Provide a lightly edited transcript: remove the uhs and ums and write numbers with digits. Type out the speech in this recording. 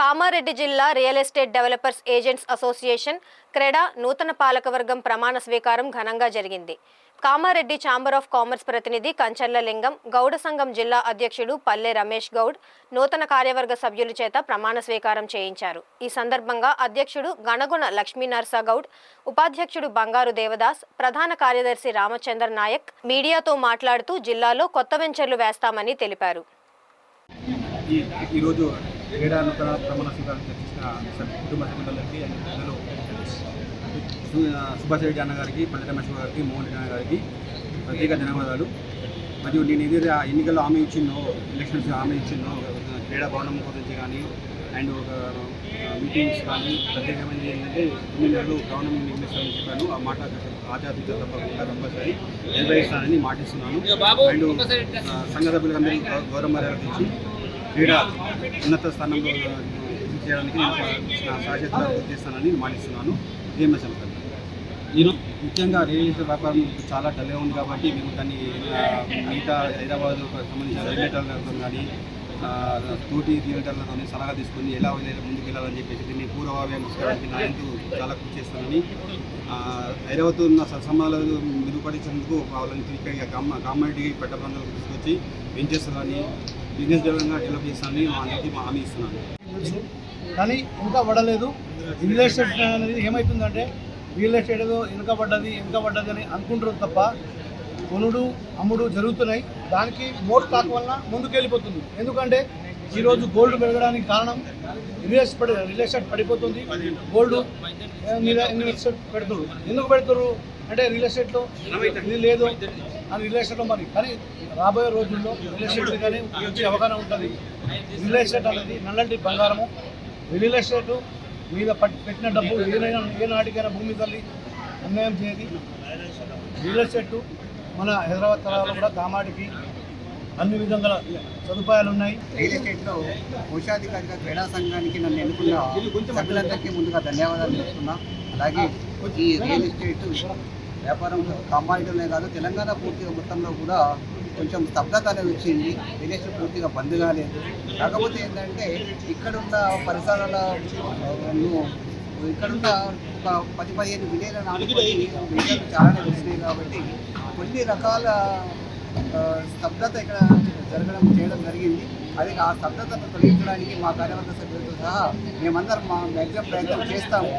కామారెడ్డి జిల్లా real estate developers agents association క్రెడా నూతన పాలకవర్గం ప్రమాణ స్వీకారం ఘనంగా జరిగింది. కామారెడ్డి ఛాంబర్ ఆఫ్ కామర్స్ ప్రతినిధి కంచర్ల లింగం, గౌడ సంఘం జిల్లా అధ్యక్షుడు పల్లె రమేష్ గౌడ్ నూతన కార్యవర్గ సభ్యుల చేత ప్రమాణ స్వీకారం చేయించారు. ఈ సందర్భంగా అధ్యక్షుడు గణగుణ లక్ష్మీ నర్సగౌడ్, ఉపాధ్యక్షుడు బంగారు దేవదాస్, ప్రధాన కార్యదర్శి రామచంద్ర నాయక్ మీడియాతో మాట్లాడుతూ జిల్లాలో కొత్త వెంచర్లు వేస్తామని తెలిపారు. ఈరోజు క్రీడా నూతన ప్రమాణ స్వీకారం చర్చించిన కుటుంబ సభ్యులందరికీ పెద్దలు సుభాష్ రెడ్డి అన్న గారికి, పల్లె రమేష్ గారికి, మోహన్ రెడ్డి అన్న గారికి ప్రత్యేక ధన్యవాదాలు. మరియు నేను ఏదైతే ఎన్నికల్లో హామీ ఇచ్చిందో, ఎలక్షన్స్ హామీ ఇచ్చిందో క్రీడా భవనం గురించి కానీ అండ్ ఒక మీటింగ్స్ కానీ ప్రత్యేకమైనది ఏంటంటే 9 నెలలు గవర్నమెంట్ నిర్మిస్తామని చెప్పాను. ఆ మాట ఆచార్య తప్పకుండా కంపల్సరీ నిర్వహిస్తానని మాటిస్తున్నాను. అండ్ సంఘ సభ్యులందరూ గౌరవ మర్యాదలు ఇచ్చి క్రీడా ఉన్నత స్థానంలో చేయడానికి నేను సాధ్యత చేస్తానని మాటిస్తున్నాను. నేను ముఖ్యంగా రియల్ ఎస్టేట్ వ్యాపారం చాలా డల్గా ఉంది కాబట్టి మేము దాన్ని మిగతా హైదరాబాద్ సంబంధించిన రియల్టర్లతో కానీ తోటి రియల్టర్లతో సలహా తీసుకొని ఎలా ముందుకు వెళ్ళాలని చెప్పేసి దీన్ని పూర్వవ్యాయం తీసుకోవడానికి నా ఎంతో చాలా కృషి చేస్తానని, హైదరాబాద్తో ఉన్న సత్సంబంధాలు మెరుగుపరిచేందుకు వాళ్ళని తిరిగి కామారెడ్డి పెట్ట ప్రాంతాలకు తీసుకొచ్చి వెంచేస్తానని, బిజినెస్ డెవలప్ చేస్తానని మా అందరికీ హామీ ఇస్తున్నాను. కానీ ఇంకా పడలేదు. రియల్ ఎస్టేట్ అనేది ఏమవుతుందంటే రియల్ ఎస్టేట్ ఏదో వెనుకబడ్డది అని అనుకుంటారు తప్ప కొనుడు అమ్ముడు జరుగుతున్నాయి. దానికి మోర్ టాక్ వలన ముందుకెళ్ళిపోతుంది. ఎందుకంటే ఈరోజు గోల్డ్ పెరగడానికి కారణం రియల్ ఎస్టేట్ పడిపోతుంది. గోల్డ్ ఇన్వెస్ట్మెంట్ పెడుతున్నారు. ఎందుకు పెడుతున్నారు అంటే రియల్ ఎస్టేట్లో ఇది లేదు అని రియల్ ఎస్టేట్లో మరి. కానీ రాబోయే రోజుల్లో రియల్ ఎస్టేట్ కానీ మంచి అవగాహన ఉంటుంది. రియల్ ఎస్టేట్ అనేది నల్లటి బంగారము. రియల్ ఎస్టేట్ మీద పెట్టిన డబ్బు ఏ నాటికైనా భూమి తల్లి అన్యాయం చేయది. రియల్ ఎస్టేట్ మన హైదరాబాద్ తరాలో కూడా కామాడికి అన్ని విధంగా సదుపాయాలు ఉన్నాయి. రియల్ ఎస్టేట్లో కోశాధికారిగా క్రీడా సంఘానికి నన్ను ఎన్నుకున్న సభ్యులందరికీ ముందుగా ధన్యవాదాలు చెప్తున్నా. అలాగే ఈ రియల్ ఎస్టేట్ వ్యాపారం కామారెడ్డిలోనే కాదు తెలంగాణ పూర్తిగా మొత్తంలో కూడా కొంచెం స్తబ్దత అనేది వచ్చింది. రియల్ ఎస్టేట్ పూర్తిగా బంద్ కాలేదు. కాకపోతే ఏంటంటే ఇక్కడున్న పరిసరాలను ఇక్కడున్న ఒక 10-15 విలేల నాటుకొని చాలానే వచ్చినాయి కాబట్టి కొన్ని రకాల స్తబ్దత ఇక్కడ చేయడం జరిగింది. అది ఆ స్తబ్దతను తొలగించడానికి మా కార్యవర్గ సభ్యులతో సహా మేమందరం మా మ్యాక్సిమం ప్రయత్నం చేస్తాము.